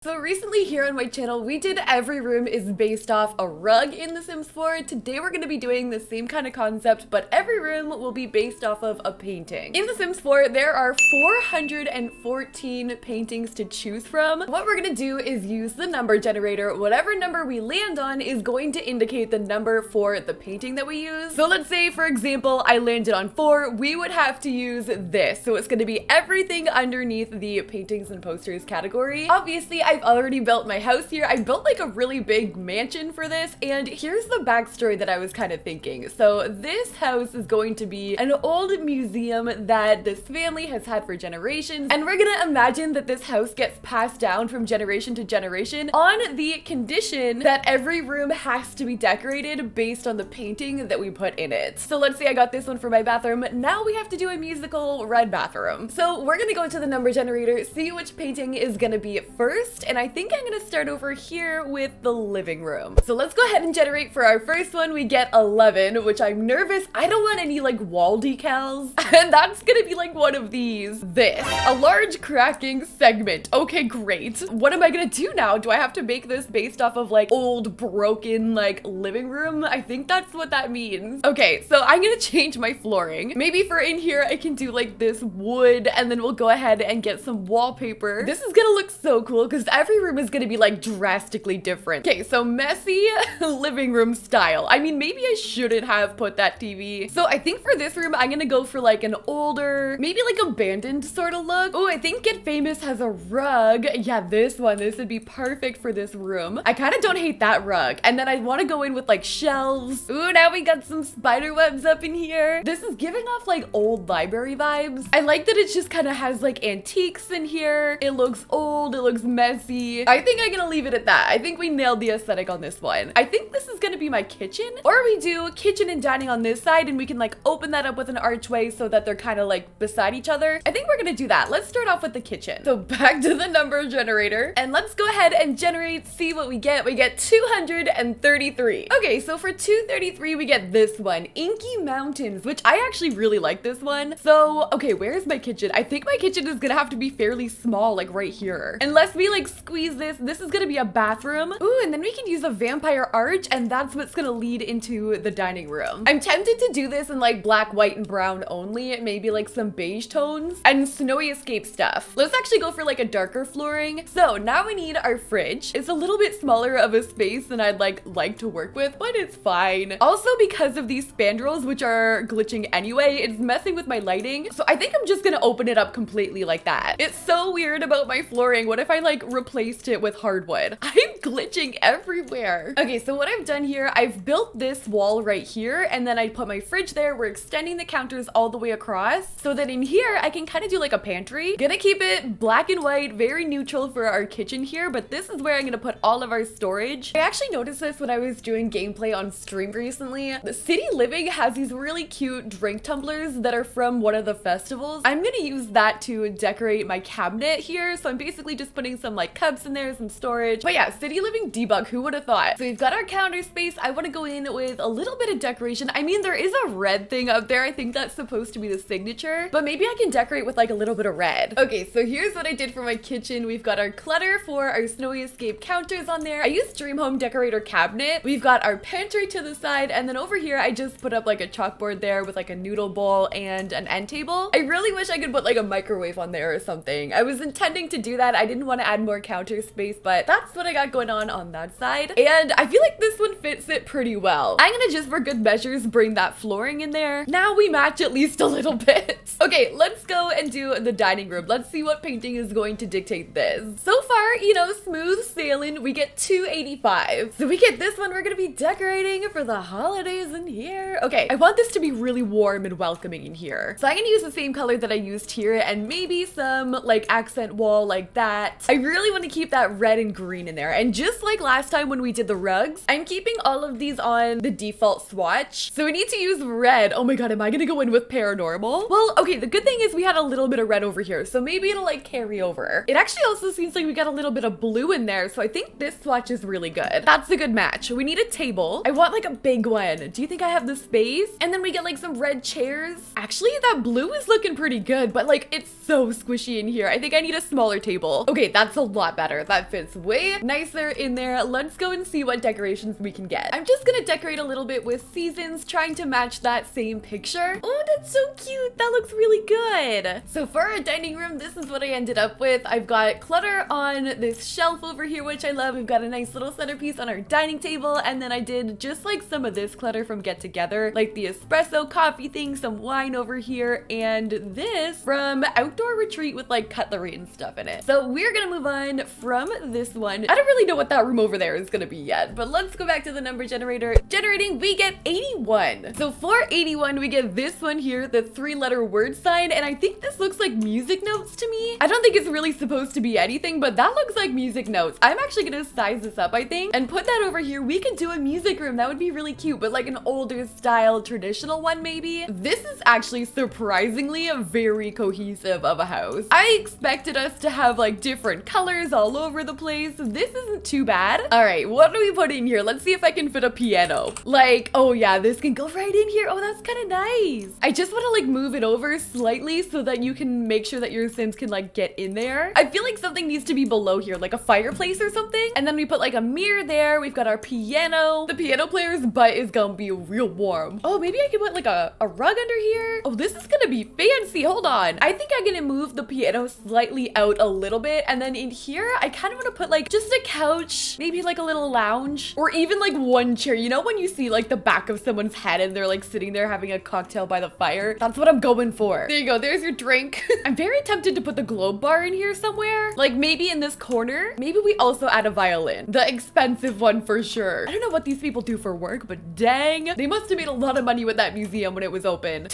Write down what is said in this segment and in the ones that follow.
So recently here on my channel, we did every room is based off a rug in The Sims 4. Today we're going to be doing the same kind of concept, but every room will be based off of a painting. In The Sims 4, there are 414 paintings to choose from. What we're going to do is use the number generator. Whatever number we land on is going to indicate the number for the painting that we use. So let's say, for example, I landed on 4, we would have to use this. So it's going to be everything underneath the paintings and posters category. Obviously, I've already built my house here. I built like a really big mansion for this, and here's the backstory that I was kind of thinking. So this house is going to be an old museum that this family has had for generations, and we're gonna imagine that this house gets passed down from generation to generation on the condition that every room has to be decorated based on the painting that we put in it. So let's say I got this one for my bathroom. Now we have to do a musical red bathroom. So we're gonna go into the number generator, see which painting is gonna be first, and I think I'm gonna start over here with the living room. So let's go ahead and generate for our first one. We get 11, which I'm nervous. I don't want any like wall decals, and that's gonna be like one of these. This, a large cracking segment. Okay, great. What am I gonna do now? Do I have to make this based off of like old broken like living room? I think that's what that means. Okay, so I'm gonna change my flooring. Maybe for in here, I can do like this wood, and then we'll go ahead and get some wallpaper. This is gonna look so cool because every room is gonna be like drastically different. Okay, so messy living room style. I mean, maybe I shouldn't have put that TV. So I think for this room, I'm gonna go for like an older, maybe like abandoned sort of look. Oh, I think Get Famous has a rug. Yeah, this would be perfect for this room. I kind of don't hate that rug. And then I want to go in with like shelves. Ooh, now we got some spider webs up in here. This is giving off like old library vibes. I like that it just kind of has like antiques in here. It looks old, it looks messy. I think I'm gonna leave it at that. I think we nailed the aesthetic on this one. I think this is gonna be my kitchen, or we do kitchen and dining on this side and we can like open that up with an archway so that they're kind of like beside each other. I think we're gonna do that. Let's start off with the kitchen. So back to the number generator, and let's go ahead and generate, see what we get. We get 233. Okay, so for 233, we get this one, Inky Mountains, which I actually really like this one. So, okay, where's my kitchen? I think my kitchen is gonna have to be fairly small, like right here. Unless we like squeeze this is gonna be a bathroom. Ooh, and then we can use a vampire arch, and that's what's gonna lead into the dining room. I'm tempted to do this in like black, white, and brown only, maybe like some beige tones and snowy escape stuff. Let's actually go for like a darker flooring. So now we need our fridge. It's a little bit smaller of a space than I'd like to work with, but it's fine. Also, because of these spandrels, which are glitching anyway, it's messing with my lighting. So I think I'm just gonna open it up completely like that. It's so weird about my flooring. What if I like replaced it with hardwood? I'm glitching everywhere. Okay, so what I've done here, I've built this wall right here, and then I put my fridge there. We're extending the counters all the way across so that in here I can kind of do like a pantry. Gonna keep it black and white, very neutral for our kitchen here, but this is where I'm gonna put all of our storage. I actually noticed this when I was doing gameplay on stream recently. The City Living has these really cute drink tumblers that are from one of the festivals. I'm gonna use that to decorate my cabinet here, so I'm basically just putting some like cups in there, some storage. But yeah, City Living debug, who would have thought? So we've got our counter space. I want to go in with a little bit of decoration. I mean, there is a red thing up there. I think that's supposed to be the signature, but maybe I can decorate with like a little bit of red. Okay, so here's what I did for my kitchen. We've got our clutter for our snowy escape counters on there. I used Dream Home Decorator cabinet. We've got our pantry to the side, and then over here I just put up like a chalkboard there with like a noodle bowl and an end table. I really wish I could put like a microwave on there or something. I was intending to do that. I didn't want to add more counter space, but that's what I got going on that side. And I feel like this one fits it pretty well. I'm gonna just for good measures bring that flooring in there. Now we match at least a little bit. Okay, let's go and do the dining room. Let's see what painting is going to dictate this. So far, you know, smooth sailing. We get 285. So we get this one. We're gonna be decorating for the holidays in here. Okay, I want this to be really warm and welcoming in here. So I'm gonna use the same color that I used here and maybe some like accent wall like that. I really want to keep that red and green in there. And just like last time when we did the rugs, I'm keeping all of these on the default swatch. So we need to use red. Oh my god, am I gonna go in with paranormal? Well, okay, the good thing is we had a little bit of red over here, so maybe it'll like carry over. It actually also seems like we got a little bit of blue in there, so I think this swatch is really good. That's a good match. We need a table. I want like a big one. Do you think I have the space? And then we get like some red chairs. Actually, that blue is looking pretty good, but like it's so squishy in here. I think I need a smaller table. Okay, that's a lot better. That fits way nicer in there. Let's go and see what decorations we can get. I'm just gonna decorate a little bit with seasons, trying to match that same picture. Oh, that's so cute. That looks really good. So for our dining room, this is what I ended up with. I've got clutter on this shelf over here, which I love. We've got a nice little centerpiece on our dining table, and then I did just like some of this clutter from Get Together, like the espresso coffee thing, some wine over here, and this from Outdoor Retreat with like cutlery and stuff in it. So we're gonna move on from this one. I don't really know what that room over there is gonna be yet, but let's go back to the number generator. Generating, we get 81. So for 81, we get this one here, the 3-letter word sign, and I think this looks like music notes to me. I don't think it's really supposed to be anything, but that looks like music notes. I'm actually gonna size this up, I think, and put that over here. We could do a music room. That would be really cute, but like an older style traditional one maybe. This is actually surprisingly a very cohesive of a house. I expected us to have like different colors all over the place. This isn't too bad. All right, what do we put in here? Let's see if I can fit a piano. Like, oh yeah, this can go right in here. Oh, that's kind of nice. I just want to like move it over slightly so that you can make sure that your Sims can like get in there. I feel like something needs to be below here, like a fireplace or something. And then we put like a mirror there. We've got our piano. The piano player's butt is gonna be real warm. Oh, maybe I could put like a rug under here. Oh, this is gonna be fancy. Hold on. I think I'm gonna move the piano slightly out a little bit. And then in here, I kind of want to put like just a couch, maybe like a little lounge, or even like one chair. You know when you see like the back of someone's head and they're like sitting there having a cocktail by the fire? That's what I'm going for. There you go. There's your drink. I'm very tempted to put the globe bar in here somewhere. Like maybe in this corner. Maybe we also add a violin. The expensive one for sure. I don't know what these people do for work, but dang, they must have made a lot of money with that museum when it was open.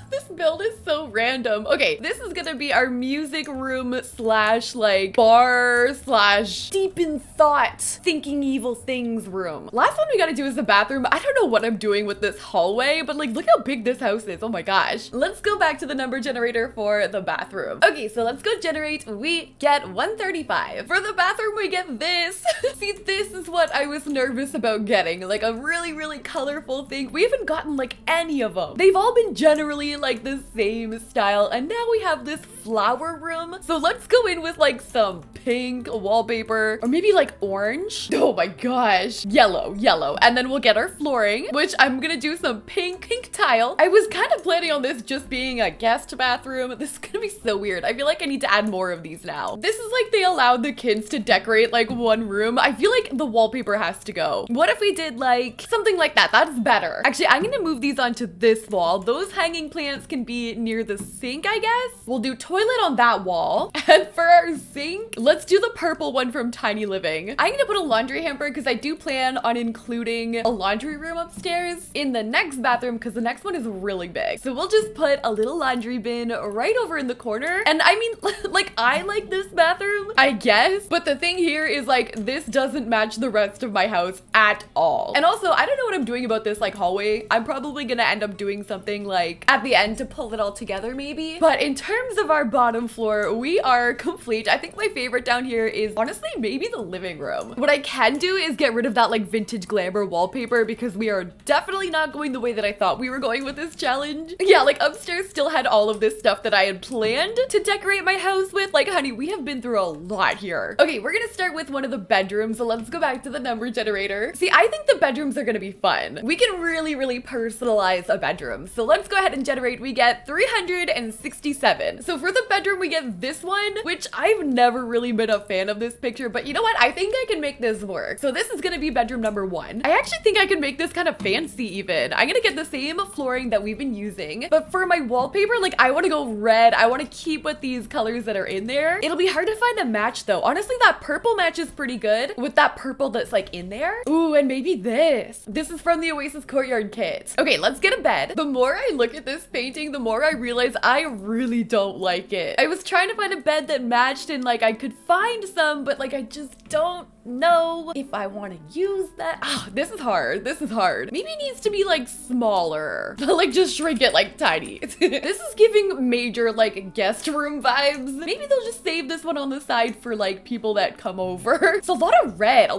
This build is so random. Okay, this is gonna be our music room slash like bar slash deep in thought, thinking evil things room. Last one we gotta do is the bathroom. I don't know what I'm doing with this hallway, but like look how big this house is. Oh my gosh. Let's go back to the number generator for the bathroom. Okay, so let's go generate. We get 135. For the bathroom, we get this. See, this is what I was nervous about getting. Like a really, really colorful thing. We haven't gotten like any of them. They've all been generally like the same style, and now we have this flower room. So let's go in with like some pink wallpaper, or maybe like orange. Oh my gosh. Yellow, and then we'll get our flooring, which I'm gonna do some pink tile. I was kind of planning on this just being a guest bathroom. This is gonna be so weird. I feel like I need to add more of these now. This is like they allowed the kids to decorate like one room. I feel like the wallpaper has to go. What if we did like something like that? That's better. Actually, I'm gonna move these onto this wall. Those hanging plants can be near the sink, I guess. We'll do toilet on that wall. And for our sink, let's do the purple one from Tiny Living. I'm gonna put a laundry hamper because I do plan on including a laundry room upstairs in the next bathroom because the next one is really big. So we'll just put a little laundry bin right over in the corner. And I mean, like I like this bathroom, I guess. But the thing here is like, this doesn't match the rest of my house at all. And also, I don't know what I'm doing about this like hallway. I'm probably gonna end up doing something like at the end to pull it all together maybe. But in terms of our bottom floor, we are complete. I think my favorite down here is honestly maybe the living room. What I can do is get rid of that like vintage glamour wallpaper because we are definitely not going the way that I thought we were going with this challenge. Yeah, like upstairs still had all of this stuff that I had planned to decorate my house with. Like, honey, we have been through a lot here. Okay, we're gonna start with one of the bedrooms. So let's go back to the number generator. See, I think the bedrooms are gonna be fun. We can really, really personalize a bedroom. So let's go ahead and generate. We get 367. So for the bedroom, we get this one, which I've never really been a fan of this picture, but you know what? I think I can make this work. So this is gonna be bedroom number 1. I actually think I can make this kind of fancy even. I'm gonna get the same flooring that we've been using, but for my wallpaper, like I wanna go red. I wanna keep with these colors that are in there. It'll be hard to find a match though. Honestly, that purple matches pretty good with that purple that's like in there. Ooh, and maybe this. This is from the Oasis Courtyard kit. Okay, let's get a bed. The more I look at this painting, the more I realize I really don't like it. I was trying to find a bed that matched and like I could find some, but like I just don't know if I want to use that. Oh, this is hard. This is hard. Maybe it needs to be like smaller, but like just shrink it like tiny. This is giving major like guest room vibes. Maybe they'll just save this one on the side for like people that come over. It's a lot of red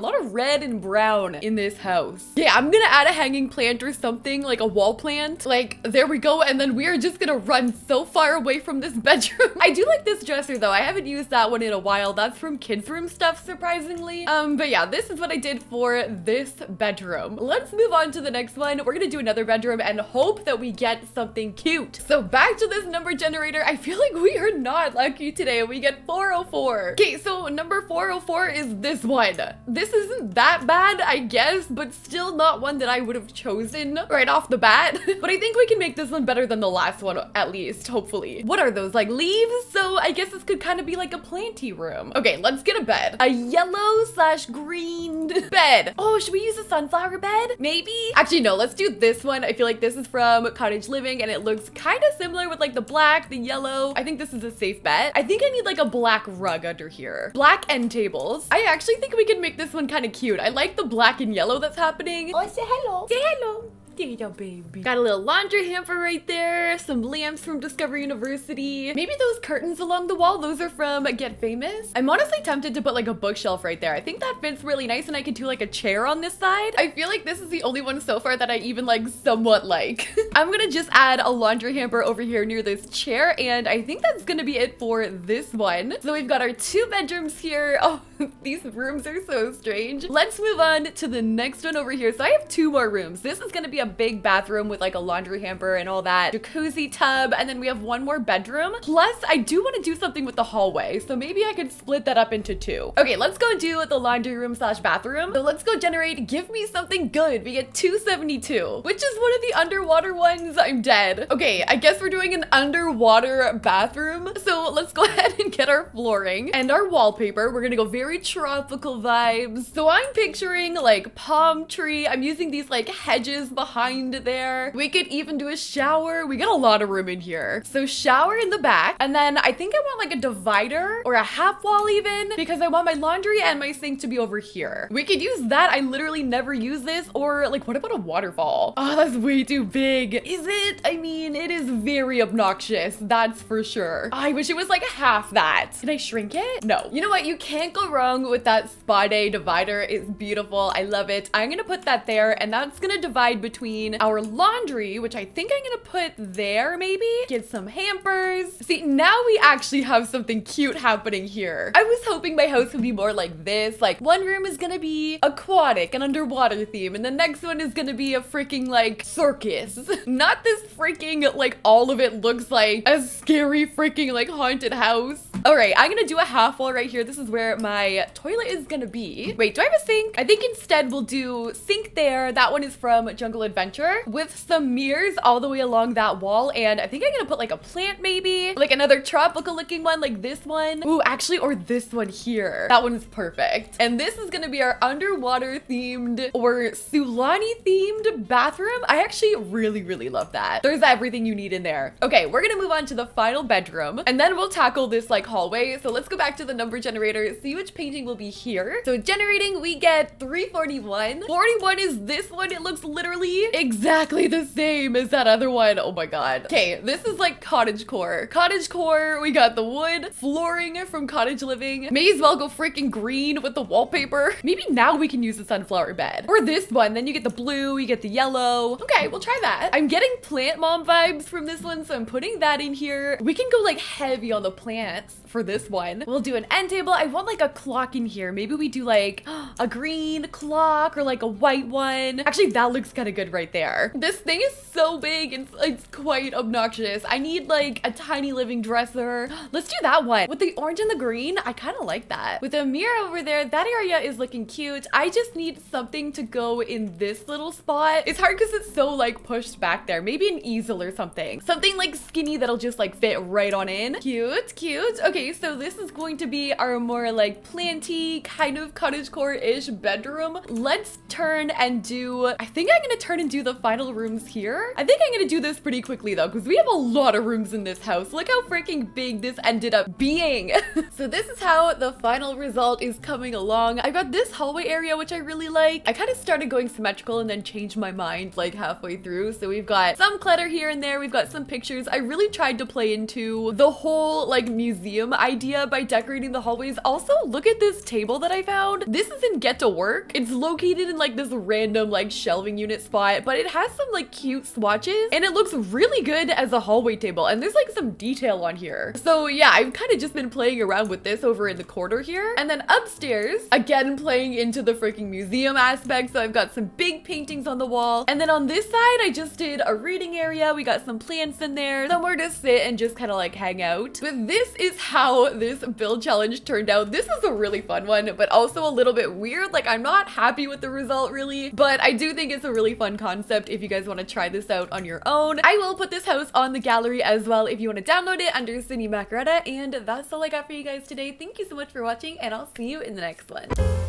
and brown in this house. Yeah, I'm gonna add a hanging plant or something, like a wall plant. Like there we go. And then we're are just gonna run so far away from this bedroom. I do like this dresser though. I haven't used that one in a while. That's from kids' room stuff, surprisingly. But yeah, this is what I did for this bedroom. Let's move on to the next one. We're gonna do another bedroom and hope that we get something cute. So back to this number generator. I feel like we are not lucky today. We get 404. Okay, so number 404 is this one. This isn't that bad, I guess, but still not one that I would have chosen right off the bat. But I think we can make this one better than the last one, at least, hopefully. What are those, like leaves? So I guess this could kind of be like a planty room. Okay, let's get a bed. A yellow/green bed. Oh, should we use a sunflower bed? Maybe? Actually, no, let's do this one. I feel like this is from Cottage Living and it looks kind of similar with like the black, the yellow. I think this is a safe bet. I think I need like a black rug under here. Black end tables. I actually think we can make this one kind of cute. I like the black and yellow that's happening. Oh, say hello. Say hello. There you go, baby. Got a little laundry hamper right there. Some lamps from Discover University. Maybe those curtains along the wall, those are from Get Famous. I'm honestly tempted to put like a bookshelf right there. I think that fits really nice and I could do like a chair on this side. I feel like this is the only one so far that I even like somewhat like. I'm gonna just add a laundry hamper over here near this chair and I think that's gonna be it for this one. So we've got our 2 bedrooms here. Oh, these rooms are so strange. Let's move on to the next one over here. So I have 2 more rooms. This is gonna be a big bathroom with like a laundry hamper and all that, jacuzzi tub, and then we have 1 more bedroom. Plus, I do want to do something with the hallway, so maybe I could split that up into 2. Okay, let's go do the laundry room/bathroom. So let's go generate give me something good. We get 272, which is one of the underwater ones. I'm dead. Okay, I guess we're doing an underwater bathroom. So let's go ahead and get our flooring and our wallpaper. We're gonna go very tropical vibes. So I'm picturing like palm tree. I'm using these like hedges behind there. We could even do a shower. We got a lot of room in here. So shower in the back. And then I think I want like a divider or a half wall even because I want my laundry and my sink to be over here. We could use that. I literally never use this. Or like, what about a waterfall? Oh, that's way too big. Is it? I mean, it is very obnoxious. That's for sure. I wish it was like half that. Can I shrink it? No. You know what? You can't go wrong with that spa day divider. It's beautiful. I love it. I'm gonna put that there and that's gonna divide between our laundry, which I think I'm gonna put there maybe. Get some hampers. See, now we actually have something cute happening here. I was hoping my house would be more like this. Like one room is gonna be aquatic and underwater theme and the next one is gonna be a freaking like circus. Not this freaking like all of it looks like a scary freaking like haunted house. All right, I'm gonna do a half wall right here. This is where my toilet is gonna be. Wait, do I have a sink? I think instead we'll do sink there. That one is from Jungle Adventure with some mirrors all the way along that wall. And I think I'm gonna put like a plant maybe, like another tropical looking one like this one. Ooh, actually, or this one here. That one is perfect. And this is gonna be our underwater themed or Sulani themed bathroom. I actually really love that. There's everything you need in there. Okay, we're gonna move on to the final bedroom and then we'll tackle this like hallway. So let's go back to the number generator, see which painting will be here. So generating, we get 341. 41 is this one. It looks literally exactly the same as that other one. Oh my god. Okay, this is like cottagecore. Cottagecore, we got the wood flooring from Cottage Living. May as well go freaking green with the wallpaper. Maybe now we can use the sunflower bed. Or this one, then you get the blue, you get the yellow. Okay, we'll try that. I'm getting plant mom vibes from this one, so I'm putting that in here. We can go like heavy on the plants for this one. We'll do an end table. I want like a clock in here. Maybe we do like a green clock or like a white one. Actually, that looks kind of good right there. This thing is so big. It's quite obnoxious. I need like a tiny living dresser. Let's do that one. With the orange and the green, I kind of like that. With a mirror over there, that area is looking cute. I just need something to go in this little spot. It's hard because it's so like pushed back there. Maybe an easel or something. Something like skinny that'll just like fit right on in. Cute, cute. Okay, so this is going to be our more like planty kind of cottagecore-ish bedroom. Let's turn and do, I think I'm gonna turn and do the final rooms here. I think I'm gonna do this pretty quickly though, because we have a lot of rooms in this house. Look how freaking big this ended up being. So this is how the final result is coming along. I got this hallway area, which I really like. I kind of started going symmetrical and then changed my mind like halfway through. So we've got some clutter here and there. We've got some pictures. I really tried to play into the whole like museum museum idea by decorating the hallways. Also, look at this table that I found. This is in Get to Work. It's located in like this random like shelving unit spot, but it has some like cute swatches and it looks really good as a hallway table. And there's like some detail on here. So yeah, I've kind of just been playing around with this over in the corner here. And then upstairs, again, playing into the freaking museum aspect. So I've got some big paintings on the wall. And then on this side, I just did a reading area. We got some plants in there, somewhere to sit and just kind of like hang out. But this is how this build challenge turned out. This is a really fun one, but also a little bit weird. Like, I'm not happy with the result really, but I do think it's a really fun concept if you guys want to try this out on your own. I will put this house on the gallery as well if you want to download it under Sydneymacoretta. And that's all I got for you guys today. Thank you so much for watching, and I'll see you in the next one.